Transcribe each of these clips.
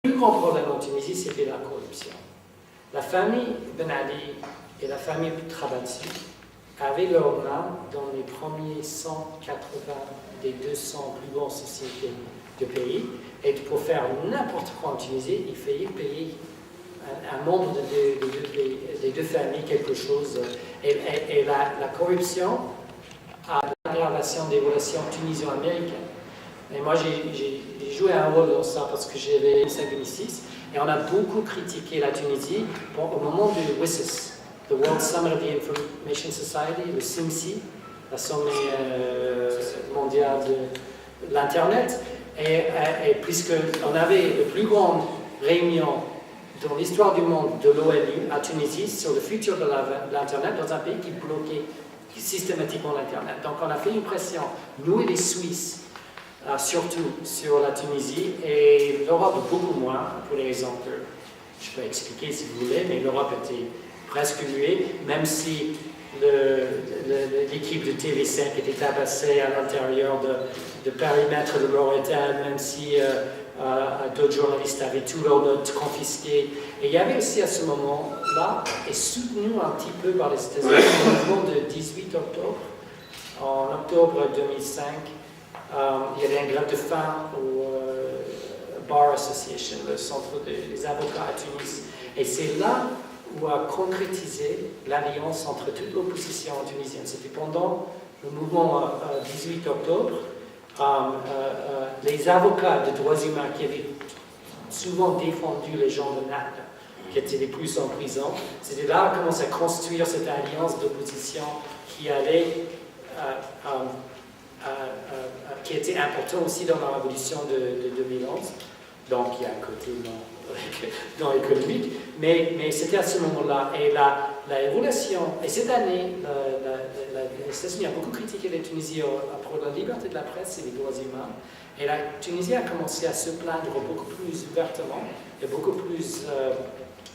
Le plus grand problème en Tunisie, c'était la corruption. La famille Ben Ali et la famille Trabelsi avaient leur main dans les premiers 180 des 200 plus grandes sociétés du pays. Et pour faire n'importe quoi en Tunisie, il fallait payer un membre des deux familles quelque chose. Et la corruption a l'aggravation des relations tunisio-américaines. Et moi, j'ai joué un rôle dans ça parce que j'avais 2005-2006 et on a beaucoup critiqué la Tunisie au moment du WSIS, the World Summit of the Information Society, le SIMSI, la sommet mondiale de l'Internet. Et puisqu'on avait la plus grande réunion dans l'histoire du monde de l'ONU à Tunisie sur le futur de l'Internet dans un pays qui bloquait systématiquement l'Internet. Donc on a fait une pression, nous et les Suisses, surtout sur la Tunisie, et l'Europe beaucoup moins, pour les raisons que je peux expliquer si vous voulez, mais l'Europe était presque muée, même si l'équipe de TV5 était tabassée à l'intérieur de périmètre de Mauritanie, même si d'autres journalistes avaient tous leurs notes confisquées. Et il y avait aussi à ce moment-là, et soutenu un petit peu par les États-Unis, le mouvement de 18 octobre. En octobre 2005, il y avait une grève de faim au Bar Association, le centre des avocats à Tunis. Et c'est là où a concrétisé l'alliance entre toute l'opposition tunisienne. C'était pendant le mouvement 18 octobre. Les avocats de droits humains qui avaient souvent défendu les gens de Naples, qui étaient les plus en prison, c'était là qu'on commence à construire cette alliance d'opposition qui allait, qui était importante aussi dans la révolution de 2011. Donc il y a un côté non économique, mais c'était à ce moment-là. Et la relation, et cette année, les États-Unis ont beaucoup critiqué la Tunisie pour la liberté de la presse et les droits humains. Et la Tunisie a commencé à se plaindre beaucoup plus ouvertement et beaucoup plus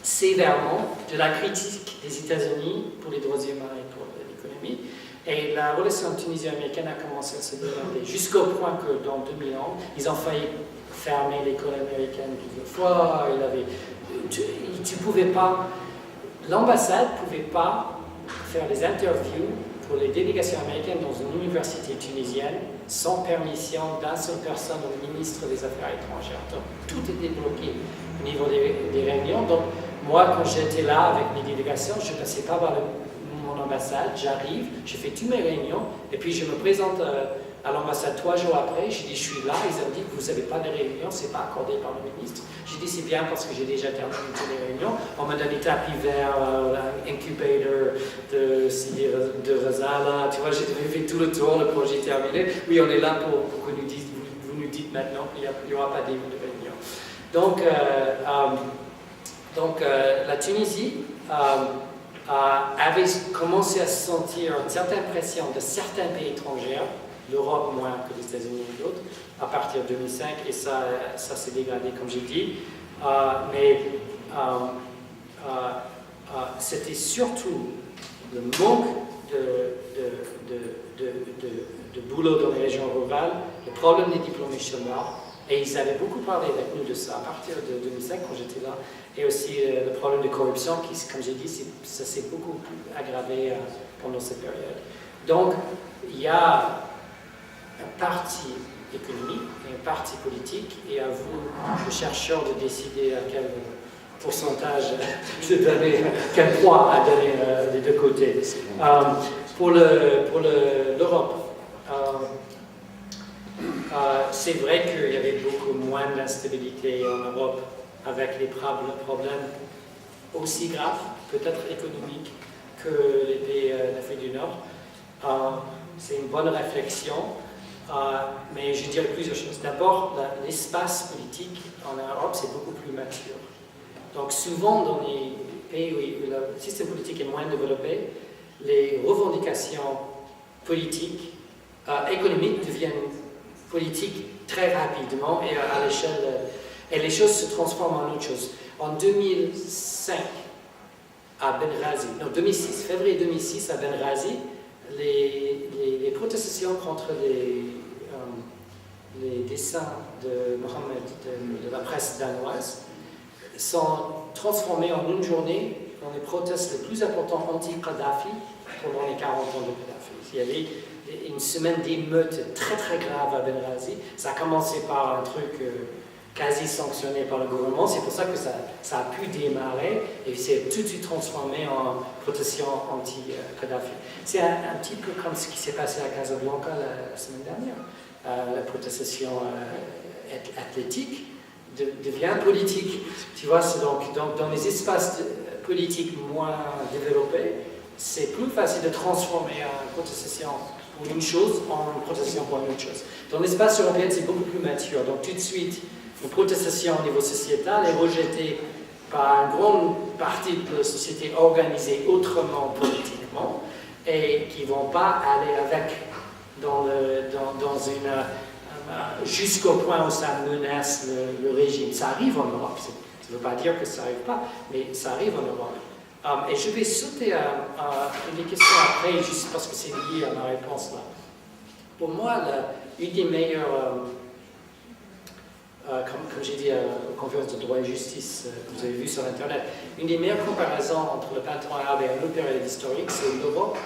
sévèrement de la critique des États-Unis pour les droits humains et pour l'économie. Et la relation tunisio-américaine a commencé à se développer jusqu'au point que dans 2011, ils ont failli fermer l'école américaine plusieurs fois. Tu pouvais pas, l'ambassade ne pouvait pas faire des interviews pour les délégations américaines dans une université tunisienne sans permission d'une seule personne, le ministre des Affaires étrangères. Donc tout était bloqué au niveau des réunions. Donc moi, quand j'étais là avec mes délégations, je ne passais pas par mon ambassade, j'arrive, je fais toutes mes réunions et puis je me présente à l'ambassade 3 jours après, j'ai dit je suis là, ils ont dit que vous n'avez pas de réunion, c'est pas accordé par le ministre. J'ai dit c'est bien parce que j'ai déjà terminé toutes les réunions. On m'a donné tapis vert, l'incubator de Razala, tu vois, j'ai fait tout le tour, le projet terminé. Oui, on est là pour que vous nous dites maintenant qu'il n'y aura pas de réunion. Donc, la Tunisie avait commencé à sentir une certaine pression de certains pays étrangers, l'Europe moins que les États-Unis et d'autres, à partir de 2005, et ça s'est dégradé, comme j'ai dit. C'était surtout le manque de boulot dans les régions rurales, le problème des diplômés chômeurs, et ils avaient beaucoup parlé avec nous de ça à partir de 2005 quand j'étais là, et aussi le problème de corruption qui, comme j'ai dit, ça s'est beaucoup plus aggravé pendant cette période. Donc, il y a un parti économique et un parti politique, et à vous, les chercheurs, de décider à quel pourcentage de donner, quel poids à donner des deux côtés. Pour l'Europe, c'est vrai qu'il y avait beaucoup moins d'instabilité en Europe avec les problèmes aussi graves, peut-être économiques, que les pays d'Afrique du Nord. C'est une bonne réflexion, mais je dirais plusieurs choses. D'abord, l'espace politique en Europe, c'est beaucoup plus mature. Donc souvent, dans les pays où le système politique est moins développé, les revendications politiques, économiques deviennent politiques très rapidement et à l'échelle... et les choses se transforment en autre chose. En 2005, à Benghazi, non, 2006, février 2006 à Benghazi, les protestations contre les dessins de Mohammed de la presse danoise sont transformés en une journée dans les protestes les plus importants anti-Kadhafi pendant les 40 ans de Kadhafi. Il y avait une semaine d'émeutes très très grave à Benghazi. Ça a commencé par un truc quasi sanctionné par le gouvernement. C'est pour ça que ça a pu démarrer et c'est tout de suite transformé en protestation anti-Kadhafi. C'est un petit peu comme ce qui s'est passé à Casablanca la semaine dernière. La protestation athlétique devient politique. Tu vois, c'est donc dans les espaces politiques moins développés, c'est plus facile de transformer une protestation pour une chose en une protestation pour une autre chose. Dans l'espace européen, c'est beaucoup plus mature. Donc tout de suite, une protestation au niveau sociétal est rejetée par une grande partie de la société organisée autrement politiquement et qui ne vont pas aller avec jusqu'au point où ça menace le régime. Ça arrive en Europe. Ça ne veut pas dire que ça n'arrive pas, mais ça arrive en Europe. Et je vais sauter à une question après, juste parce que c'est lié à ma réponse là. Pour moi, une des meilleures, comme j'ai dit à la conférence de droit et justice que vous avez vu sur Internet, une des meilleures comparaisons entre le printemps arabe et un autre période historique, c'est l'Europe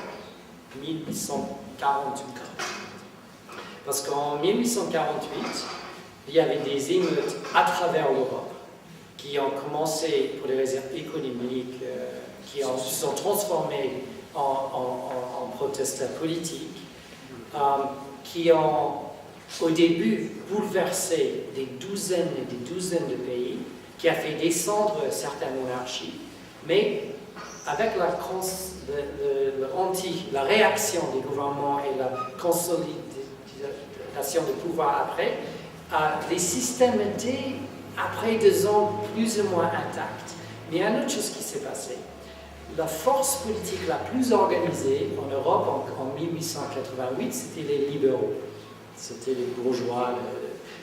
1848. Parce qu'en 1848, il y avait des émeutes à travers l'Europe qui ont commencé pour des raisons économiques, qui se sont transformées en protestes politiques, qui ont au début bouleversé des douzaines et des douzaines de pays, qui a fait descendre certaines monarchies, mais avec la réaction des gouvernements et la consolidation de pouvoir après, les systèmes étaient, après 2 ans, plus ou moins intacts. Mais il y a une autre chose qui s'est passée. La force politique la plus organisée en Europe en 1888, c'était les libéraux. C'était les bourgeois.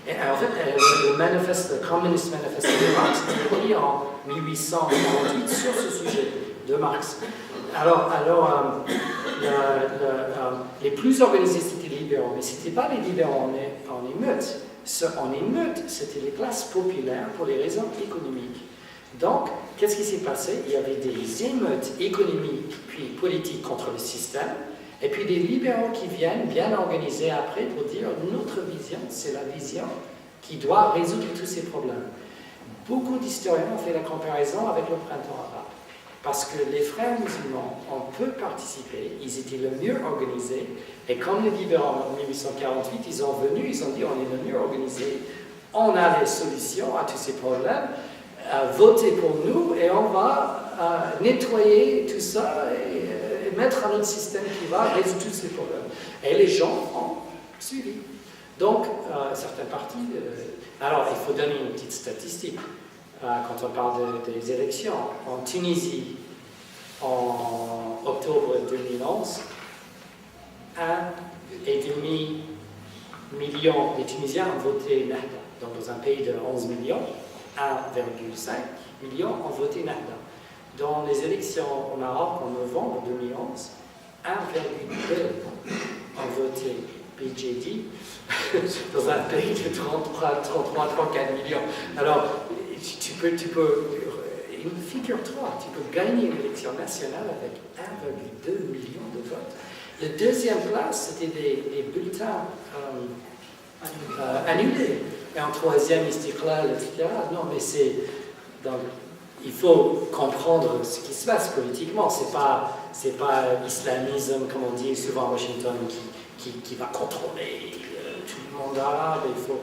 Et en fait, le Communist Manifesto de Marx était écrit en 1848 sur ce sujet de Marx. Alors les plus organisés, c'était les libéraux, mais ce n'était pas les libéraux en émeute. En émeute, c'était les classes populaires pour les raisons économiques. Donc, qu'est-ce qui s'est passé? Il y avait des émeutes économiques puis politiques contre le système, et puis des libéraux qui viennent bien organisés après pour dire notre vision, c'est la vision qui doit résoudre tous ces problèmes. Beaucoup d'historiens ont fait la comparaison avec le printemps arabe. Parce que les frères musulmans ont peu participé, ils étaient le mieux organisés, et comme les libéraux en 1848, ils ont dit on est le mieux organisés, on a les solutions à tous ces problèmes, votez pour nous et on va nettoyer tout ça et mettre un autre système qui va résoudre tous ces problèmes. Et les gens ont suivi. Donc, certaines parties... alors, il faut donner une petite statistique. Quand on parle des élections, en Tunisie, en octobre 2011, 1,5 million de Tunisiens ont voté Nahda. Donc dans un pays de 11 millions, 1,5 million ont voté Nahda. Dans les élections au Maroc en novembre 2011, 1,2 ont voté PJD dans un pays de 33-34 millions. Alors, tu peux figure-toi, tu peux gagner une élection nationale avec 1,2 million de votes. La deuxième place, c'était des bulletins annulés. Et en troisième, Istiqlal, etc. Non, mais il faut comprendre ce qui se passe politiquement. C'est pas l'islamisme, comme on dit souvent à Washington, qui va contrôler tout le monde arabe. Il faut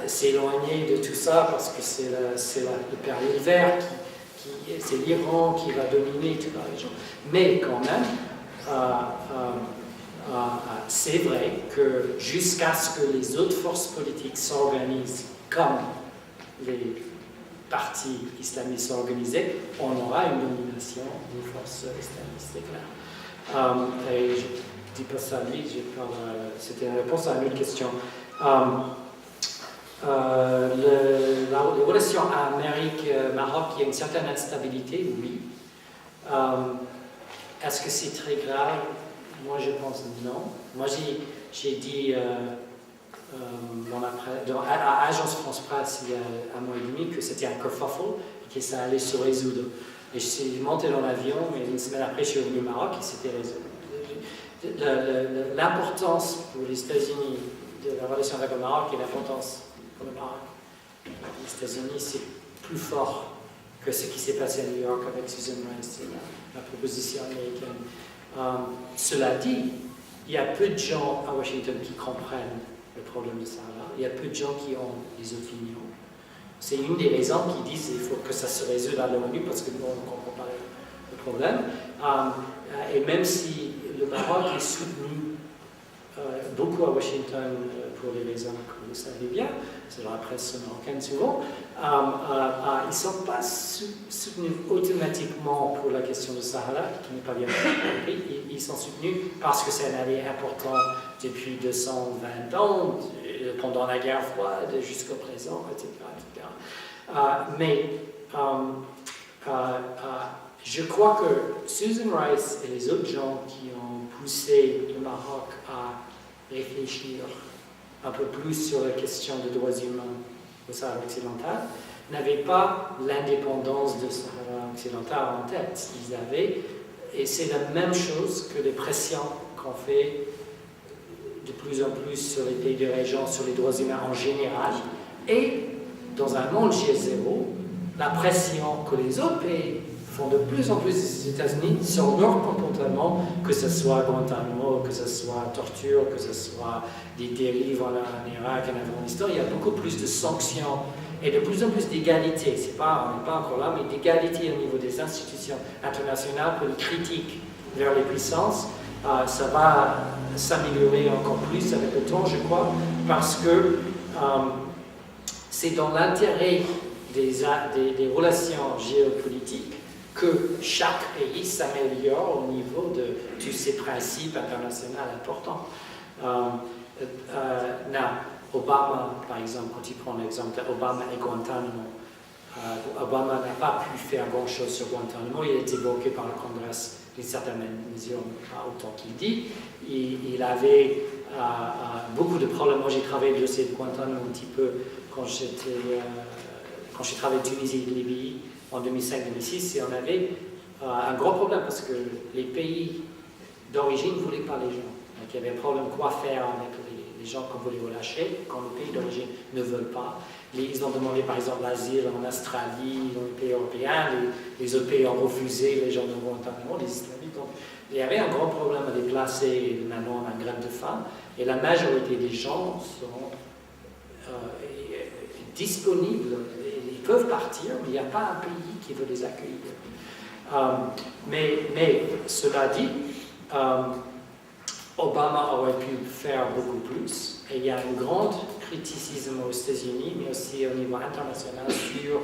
s'éloigner de tout ça parce que c'est le période vert, c'est l'Iran qui va dominer toute la région. Mais quand même, c'est vrai que jusqu'à ce que les autres forces politiques s'organisent comme les partis islamistes sont organisés, on aura une domination des forces islamistes, c'est clair. Et je ne dis pas ça lui, c'était une réponse à une autre question. Les relations Amérique-Maroc, il y a une certaine instabilité, oui. Est-ce que c'est très grave? Moi, je pense non. Moi, j'ai dit à Agence France Presse il y a un mois et demi que c'était un kerfuffle et que ça allait se résoudre. Et je suis monté dans l'avion, mais une semaine après, je suis revenu au Maroc et c'était résolu. L'importance pour les États-Unis de la relation avec le Maroc et l'importance pour le Maroc. Les États-Unis, c'est plus fort que ce qui s'est passé à New York avec Susan Rice, la proposition américaine. Cela dit, il y a peu de gens à Washington qui comprennent le problème de Sahara. Il y a peu de gens qui ont des opinions. C'est une des raisons qui disent qu'il faut que ça se résolve à l'ONU parce que nous, on ne comprend pas le problème. Et même si le Maroc est soutenu beaucoup à Washington pour les raisons que vous savez bien, c'est dans la presse marocaine souvent, ils ne sont pas soutenus automatiquement pour la question du Sahara, qui n'est pas bien compris. Ils sont soutenus parce que c'est un allié important depuis 220 ans, pendant la guerre froide jusqu'au présent, etc. Mais je crois que Susan Rice et les autres gens qui ont poussé le Maroc à réfléchir un peu plus sur la question des droits humains au Sahara occidental n'avaient pas l'indépendance de Sahara occidental en tête. Ils avaient, et c'est la même chose que les pressions qu'on fait de plus en plus sur les pays de région, sur les droits humains en général, et dans un monde G0, la pression que les autres pays font de plus en plus des États-Unis sur leur comportement, que ce soit Guantanamo, que ce soit torture, que ce soit des dérives en Irak, en Afghanistan, il y a beaucoup plus de sanctions et de plus en plus d'égalité. On n'est pas encore là, mais d'égalité au niveau des institutions internationales pour les critiques vers les puissances. Ça va s'améliorer encore plus avec le temps, je crois, parce que c'est dans l'intérêt des relations géopolitiques que chaque pays s'améliore au niveau de tous ces principes internationaux importants. Obama, par exemple, quand il prend l'exemple d'Obama et Guantanamo, Obama n'a pas pu faire grand-chose sur Guantanamo, il a été bloqué par le Congrès d'une certaine mesure, pas autant qu'il dit. Il avait beaucoup de problèmes. Moi, j'ai travaillé le dossier de Guantanamo un petit peu quand j'ai travaillé Tunisie et Libye en 2005-2006, et on avait un gros problème parce que les pays d'origine ne voulaient pas les gens. Donc il y avait un problème quoi faire avec les gens qu'on voulait relâcher quand les pays d'origine ne veulent pas. Ils ont demandé par exemple l'asile en Australie, dans les pays européens, les autres pays ont refusé les gens de Guantanamo, les Islamiques. Donc il y avait un grand problème à déplacer, et maintenant on a une grève de faim, et la majorité des gens sont disponibles. Ils peuvent partir, mais il n'y a pas un pays qui veut les accueillir. Mais cela dit, Obama aurait pu faire beaucoup plus. Et il y a un grand criticisme aux États-Unis, mais aussi au niveau international, sur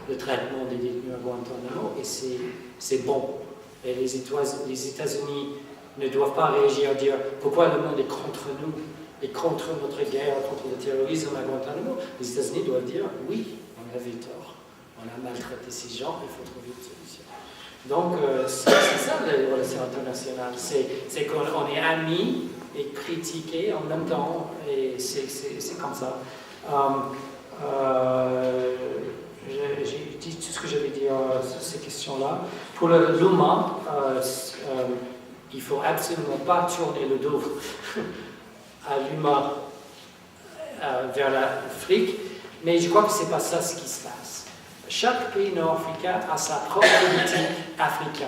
le traitement des détenus à Guantanamo, et c'est bon. Et les États-Unis ne doivent pas réagir et dire pourquoi le monde est contre nous et contre notre guerre, contre le terrorisme à Guantanamo. Les États-Unis doivent dire oui, on avait tort, on a maltraité ces gens, il faut trouver une solution. Donc, c'est ça les relations internationales, c'est qu'on est amis et critiqués en même temps, et c'est comme ça. J'ai dit tout ce que j'avais dit sur ces questions-là. Pour l'humain, il ne faut absolument pas tourner le dos à l'humain vers l'Afrique, mais je crois que ce n'est pas ça ce qui se passe. Chaque pays nord-africain a sa propre politique africaine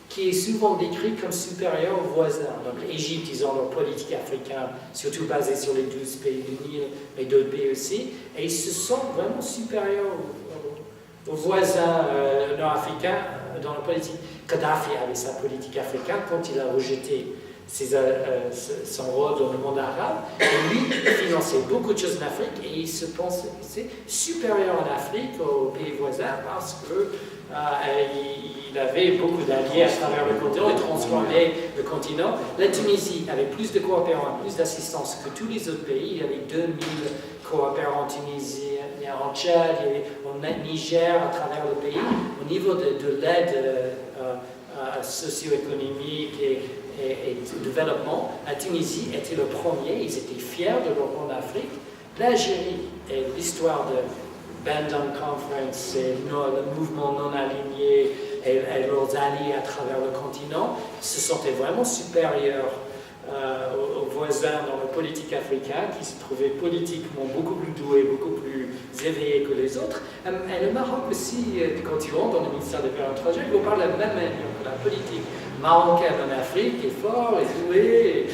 qui est souvent décrite comme supérieure aux voisins. Donc l'Égypte, ils ont leur politique africaine, surtout basée sur les 12 pays du Nil, mais d'autres pays aussi, et ils se sentent vraiment supérieurs aux voisins nord-africains dans la politique. Kadhafi avait sa politique africaine quand il a rejeté son rôle dans le monde arabe. Et lui, il finançait beaucoup de choses en Afrique et il se pensait supérieur en Afrique aux pays voisins parce qu'il avait beaucoup d'alliés à travers le continent, il transformait le continent. La Tunisie avait plus de coopérants, plus d'assistance que tous les autres pays. Il y avait 2000 coopérants tunisiens en Tchad, en Niger, à travers le pays. Au niveau de l'aide à socio-économique et de développement, la Tunisie était le premier, ils étaient fiers de leur rôle en Afrique. L'Algérie et l'histoire de Bandung Conference et le mouvement non aligné et leurs alliés à travers le continent se sentaient vraiment supérieurs aux voisins dans la politique africaine, qui se trouvaient politiquement beaucoup plus doués, beaucoup plus éveillés que les autres. Et le Maroc aussi, quand tu rentres dans le ministère des Affaires étrangères, il vous parle de la même manière que la politique marocaine en Afrique est fort, est doué,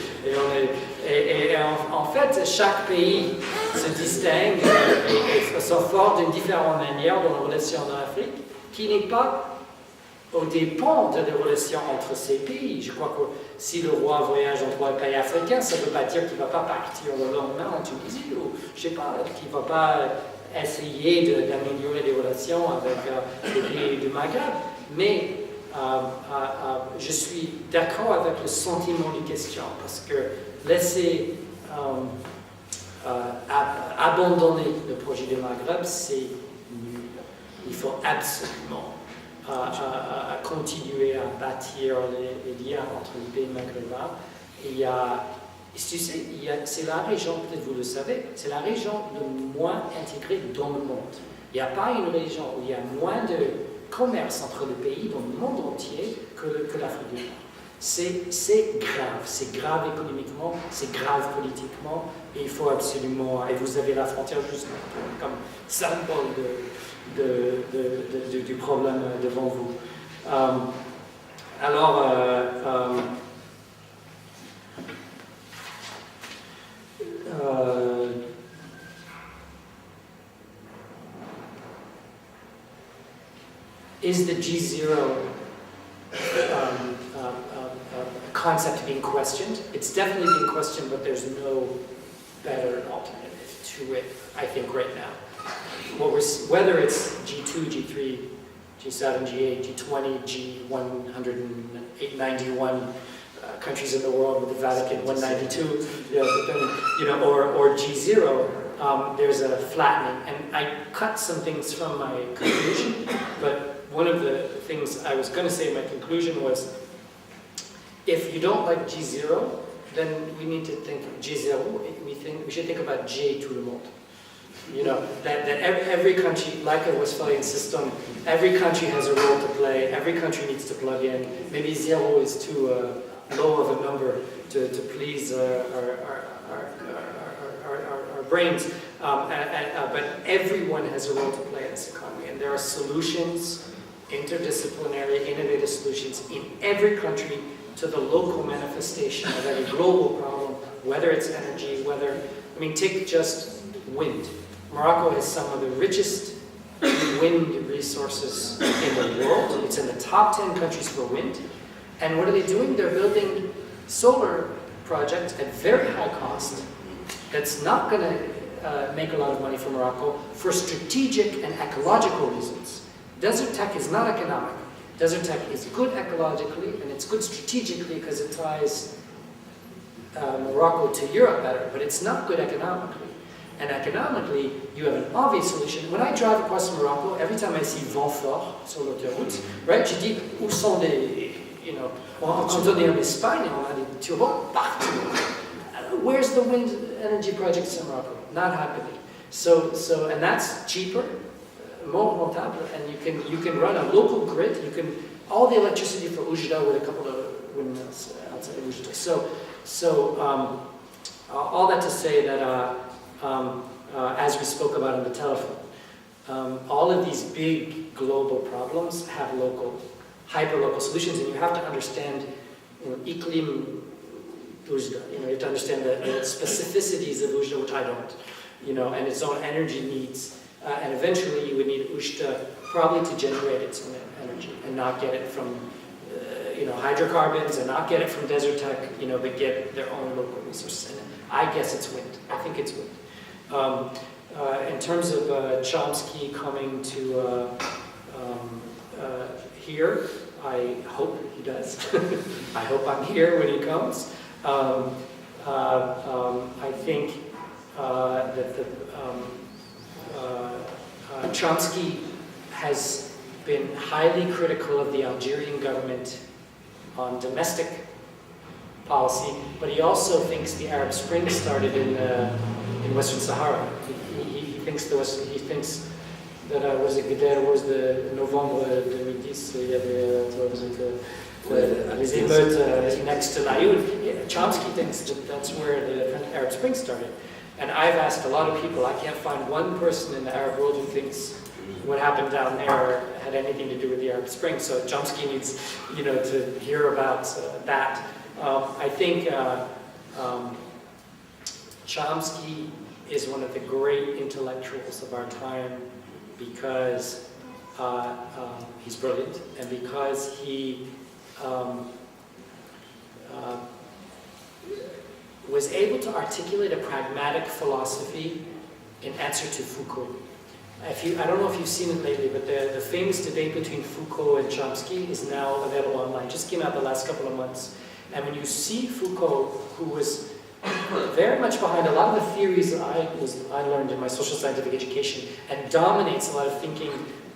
et en fait, chaque pays se distingue et sont forts d'une différente manière dans la relation en Afrique, qui n'est pas au dépend de la relation entre ces pays. Je crois que si le roi voyage dans 3 pays africains, ça ne veut pas dire qu'il ne va pas partir le lendemain en Tunisie, ou je ne sais pas, qu'il ne va pas essayer d'améliorer les relations avec les pays du Maghreb. Mais je suis d'accord avec le sentiment de question, parce que laisser abandonner le projet du Maghreb, c'est nul. Il faut absolument à continuer à bâtir les liens entre les pays maghrébins. Tu sais, c'est la région, peut-être vous le savez, c'est la région le moins intégrée dans le monde. Il n'y a pas une région où il y a moins de commerce entre les pays dans le monde entier que l'Afrique du Nord. C'est grave économiquement, c'est grave politiquement, et il faut absolument, et vous avez la frontière juste comme symbole du problème devant vous. Is the G0 concept being questioned? It's definitely being questioned, but there's no better alternative to it, I think, right now. Whether it's G2, G3, G7, G8, G20, G191 countries in the world, with the Vatican 192, or G0, there's a flattening. And I cut some things from my conclusion, but one of the things I was going to say in my conclusion was, if you don't like G0, then we need to think of G0. We should think about J tout le monde. You know, that every country, like a Westphalian system, every country has a role to play, every country needs to plug in. Maybe 0 is too low of a number to please our brains, but everyone has a role to play in this economy, and there are solutions, interdisciplinary, innovative solutions in every country to the local manifestation of any global problem, whether it's energy, take just wind. Morocco has some of the richest wind resources in the world. It's in the top 10 countries for wind. And what are they doing? They're building solar projects at very high cost that's not going to make a lot of money for Morocco for strategic and ecological reasons. Desertec is not economic. Desertec is good ecologically and it's good strategically because it ties Morocco to Europe better, but it's not good economically. And economically, you have an obvious solution. When I drive across Morocco, every time I see vent fort sur l'autoroute, right, je dis, où sont les, quand on est en Espagne, on a des turbos partout. Where's the wind energy projects in Morocco? Not happening. So, and that's cheaper, more rentable, and you can run a local grid. You can all the electricity for Oujda with a couple of windmills outside of Oujda. So all that to say that. As we spoke about on the telephone, all of these big global problems have hyper-local solutions, and you have to understand, iklim Oujda. You have to understand the specificities of Oujda, which I don't. And its own energy needs, and eventually you would need Oujda probably to generate its own energy and not get it from, hydrocarbons, and not get it from Desertec, but get their own local resources. And I guess it's wind. I think it's wind. In terms of Chomsky coming to here, I hope he does. I hope I'm here when he comes. I think that Chomsky has been highly critical of the Algerian government on domestic policy, but he also thinks the Arab Spring started in Western Sahara. He thinks that was the Novembre 2010, il y avait les émeutes next to Laayoune. Chomsky thinks that's where the Arab Spring started. And I've asked a lot of people, I can't find one person in the Arab world who thinks what happened down there had anything to do with the Arab Spring. So Chomsky needs, to hear about that. I think Chomsky is one of the great intellectuals of our time because he's brilliant and because he was able to articulate a pragmatic philosophy in answer to Foucault. I don't know if you've seen it lately, but the famous debate between Foucault and Chomsky is now available online. Just came out the last couple of months. And when you see Foucault, who was very much behind a lot of the theories that I learned in my social scientific education and dominates a lot of thinking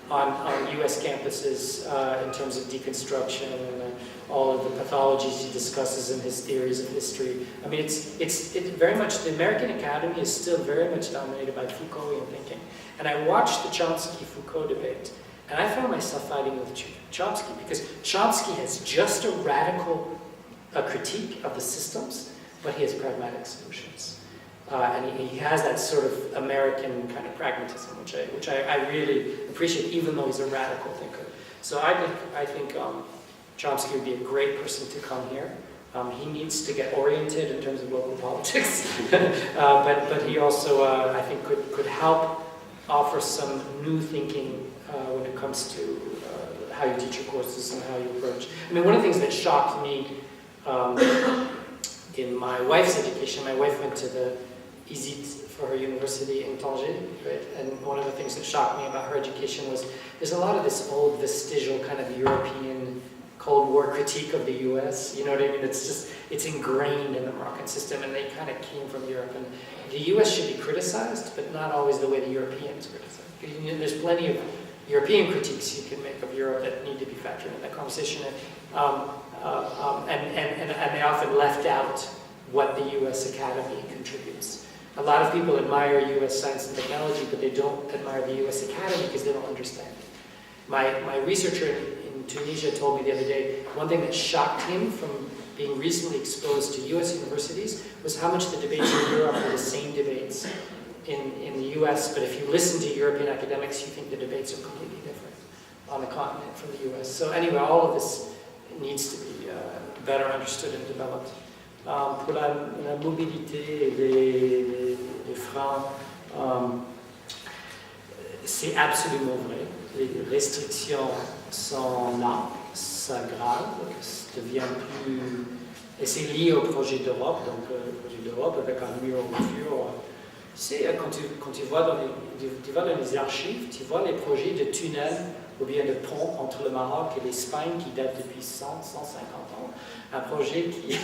on US campuses in terms of deconstruction and all of the pathologies he discusses in his theories of history. I mean, it's very much, the American Academy is still very much dominated by Foucaultian thinking. And I watched the Chomsky-Foucault debate, and I found myself fighting with Chomsky because Chomsky has just a radical critique of the systems, but he has pragmatic solutions. And he has that sort of American kind of pragmatism, which I really appreciate, even though he's a radical thinker. So I think Chomsky would be a great person to come here. He needs to get oriented in terms of local politics, but he also, I think, could help offer some new thinking when it comes to how you teach your courses and how you approach. I mean, one of the things that shocked me in my wife's education, my wife went to the ISIT for her university in Tanger, right? And one of the things that shocked me about her education was there's a lot of this old vestigial kind of European Cold War critique of the US, you know what I mean? It's ingrained in the Moroccan system, and they kind of came from Europe. And the US should be criticized, but not always the way the Europeans criticize. There's plenty of European critiques you can make of Europe that need to be factored in that conversation. And they often left out what the US Academy contributes. A lot of people admire US science and technology, but they don't admire the US Academy because they don't understand it. My researcher in Tunisia told me the other day, one thing that shocked him from being recently exposed to US universities was how much the debates in Europe are the same debates in the US, but if you listen to European academics, you think the debates are completely different on the continent from the US. So anyway, all of this needs to be better understood and developed. Pour la mobilité et les freins, c'est absolument vrai. Les restrictions sont là, s'aggravent, devient plus... Et c'est lié au projet d'Europe, donc le projet d'Europe avec un mur au futur. Quand tu vas dans les archives, tu vois les projets de tunnels ou bien de ponts entre le Maroc et l'Espagne qui datent depuis 100, 150 ans. Un projet qui,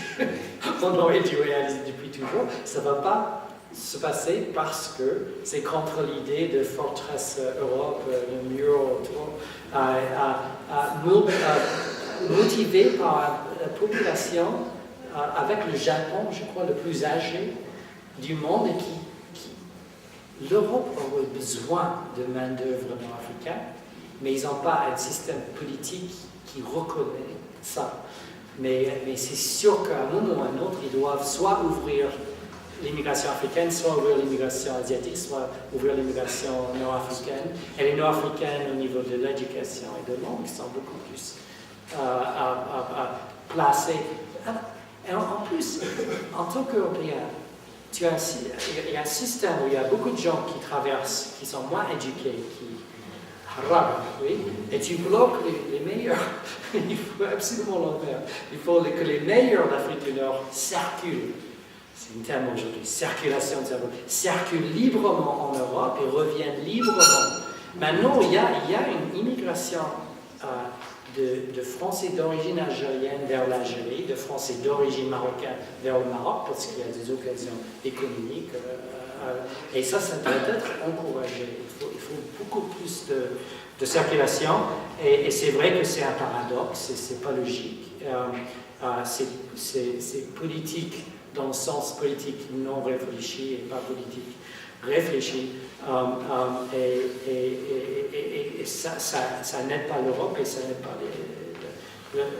on aurait dû réaliser depuis toujours. Ça ne va pas se passer parce que c'est contre l'idée de forteresse Europe, le mur autour, motivé par la population avec le Japon, je crois, le plus âgé du monde et qui l'Europe aurait besoin de main-d'œuvre nord-africaine, mais ils n'ont pas un système politique qui reconnaît ça. Mais c'est sûr qu'à un moment ou à un autre, ils doivent soit ouvrir l'immigration africaine, soit ouvrir l'immigration asiatique, soit ouvrir l'immigration nord-africaine. Et les nord-africaines, au niveau de l'éducation et de langue, sont beaucoup plus placées. Et en plus, en tant qu'Européen, il y a un système où il y a beaucoup de gens qui traversent, qui sont moins éduqués, oui, et tu bloques les meilleurs. Il faut absolument l'envers. Il faut que les meilleurs d'Afrique du Nord circulent. C'est un terme aujourd'hui, circulation de cerveau. Circulent librement en Europe et reviennent librement. Maintenant, il y a une immigration de Français d'origine algérienne vers l'Algérie, de Français d'origine marocaine vers le Maroc, parce qu'il y a des occasions économiques. Et ça doit être encouragé. Il faut beaucoup plus de circulation. Et c'est vrai que c'est un paradoxe, c'est pas logique. C'est politique dans le sens politique non réfléchi et pas politique réfléchi. Et ça n'aide pas l'Europe et ça n'aide pas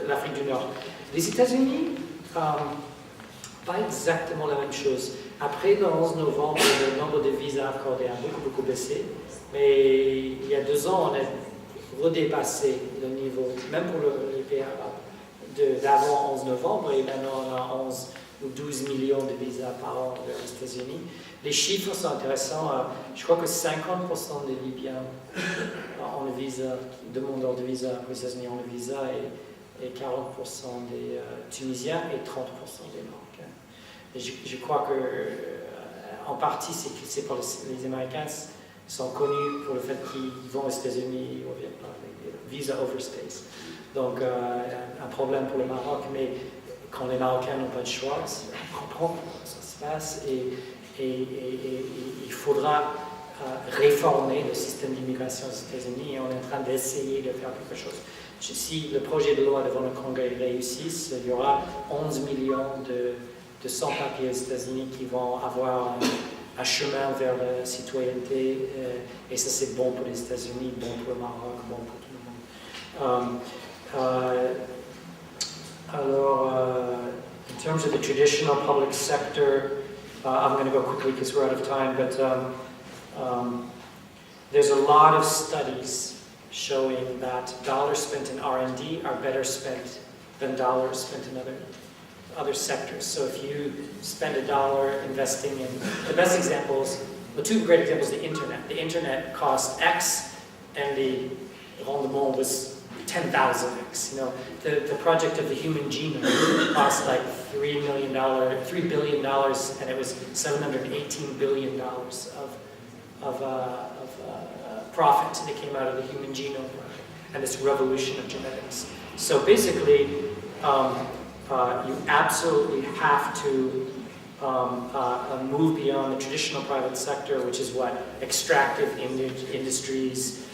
l'Afrique du Nord. Les États-Unis, pas exactement la même chose. Après le 11 novembre, le nombre de visas accordés a beaucoup baissé. Mais il y a 2 ans, on a redépassé le niveau, même pour les pays arabes, d'avant 11 novembre, et maintenant on a 11 ou 12 millions de visas par an vers les États-Unis. Les chiffres sont intéressants. Je crois que 50% des Libyens ont le visa, demandeurs de visa aux États-Unis ont le visa, et 40% des Tunisiens et 30% des Marocains. Et je crois que, en partie, c'est pour les Américains sont connus pour le fait qu'ils vont aux États-Unis, ils reviennent par les visa overstays. Donc, un problème pour le Maroc, mais quand les Marocains n'ont pas de choix, on comprend comment ça se passe, et il faudra réformer le système d'immigration aux États-Unis, et on est en train d'essayer de faire quelque chose. Si le projet de loi devant le Congrès réussisse, il y aura 11 millions de sans-papiers aux États-Unis qui vont avoir un chemin vers la citoyenneté, et ça c'est bon pour les États-Unis, bon pour le Maroc, bon pour tout le monde. In terms of the traditional public sector, I'm going to go quickly because we're out of time, but there's a lot of studies showing that dollars spent in R&D are better spent than dollars spent in other sectors. So if you spend $1 investing in, the best examples, the 2 great examples, the internet. The internet cost X, and the rendement was 10,000x. You know, the project of the human genome cost like $3 billion, and it was $718 billion of profit that came out of the human genome project and this revolution of genetics. So basically, you absolutely have to move beyond the traditional private sector, which is what extractive industries,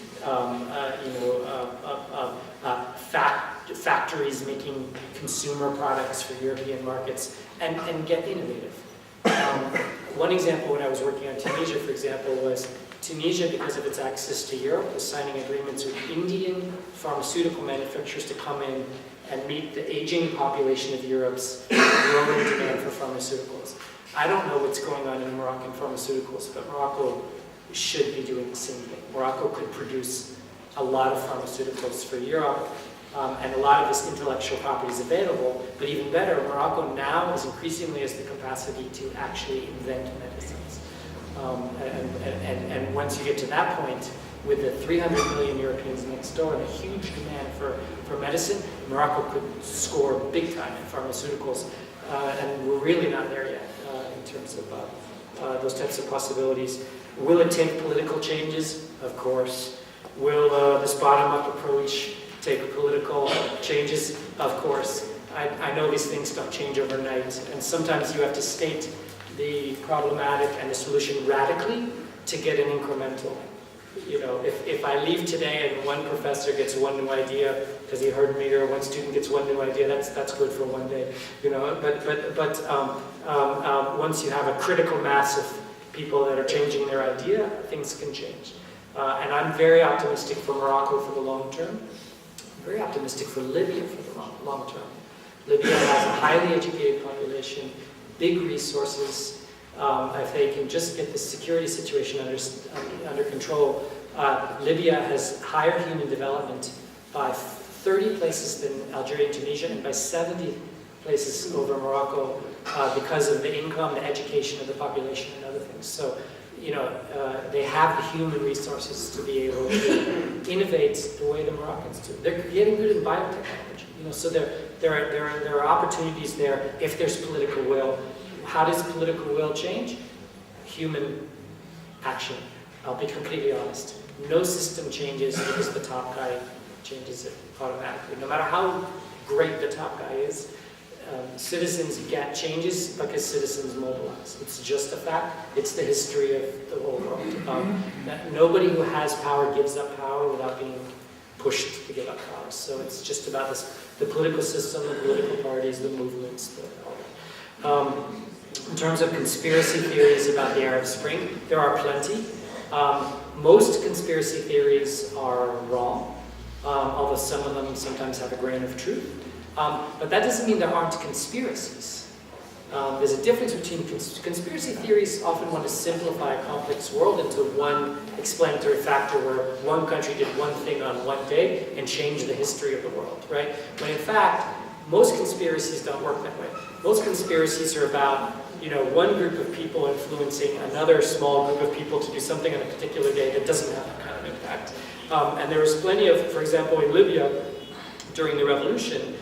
factories making consumer products for European markets, and get innovative. One example, when I was working on Tunisia, for example, was Tunisia, because of its access to Europe, was signing agreements with Indian pharmaceutical manufacturers to come in and meet the aging population of Europe's growing demand for pharmaceuticals. I don't know what's going on in Moroccan pharmaceuticals, but Morocco should be doing the same thing. Morocco could produce a lot of pharmaceuticals for Europe, and a lot of this intellectual property is available, but even better, Morocco now is increasingly has the capacity to actually invent medicines. And once you get to that point, with the 300 million Europeans next door and a huge demand for medicine, Morocco could score big time in pharmaceuticals, and we're really not there yet in terms of those types of possibilities. Will it take political changes? Of course. Will this bottom-up approach take political changes? Of course. I know these things don't change overnight, and sometimes you have to state the problematic and the solution radically to get an incremental. You know, if I leave today and one professor gets one new idea because he heard me, or one student gets one new idea, that's good for one day. You know, but once you have a critical mass of people that are changing their idea, things can change. And I'm very optimistic for Morocco for the long term. Very optimistic for Libya for the long term. Libya has a highly educated population, big resources. If they can just get the security situation under control, Libya has higher human development by 30 places than Algeria and Tunisia, and by 70 places over Morocco because of the income, the education of the population, and other things. So, you know, they have the human resources to be able to innovate the way the Moroccans do. They're getting good in biotechnology, you know, so there are opportunities there if there's political will. How does political will change? Human action. I'll be completely honest. No system changes because the top guy changes it automatically. No matter how great the top guy is, citizens get changes because citizens mobilize. It's just a fact. It's the history of the whole world. That nobody who has power gives up power without being pushed to give up power. So it's just about this, the political system, the political parties, the movements, all that. In terms of conspiracy theories about the Arab Spring, there are plenty. Most conspiracy theories are wrong, although some of them sometimes have a grain of truth. But that doesn't mean there aren't conspiracies. There's a difference between conspiracy theories often want to simplify a complex world into one explanatory factor where one country did one thing on one day and changed the history of the world, right? When in fact, most conspiracies don't work that way. Most conspiracies are about, one group of people influencing another small group of people to do something on a particular day that doesn't have that kind of impact. And there was plenty of, for example, in Libya, during the revolution,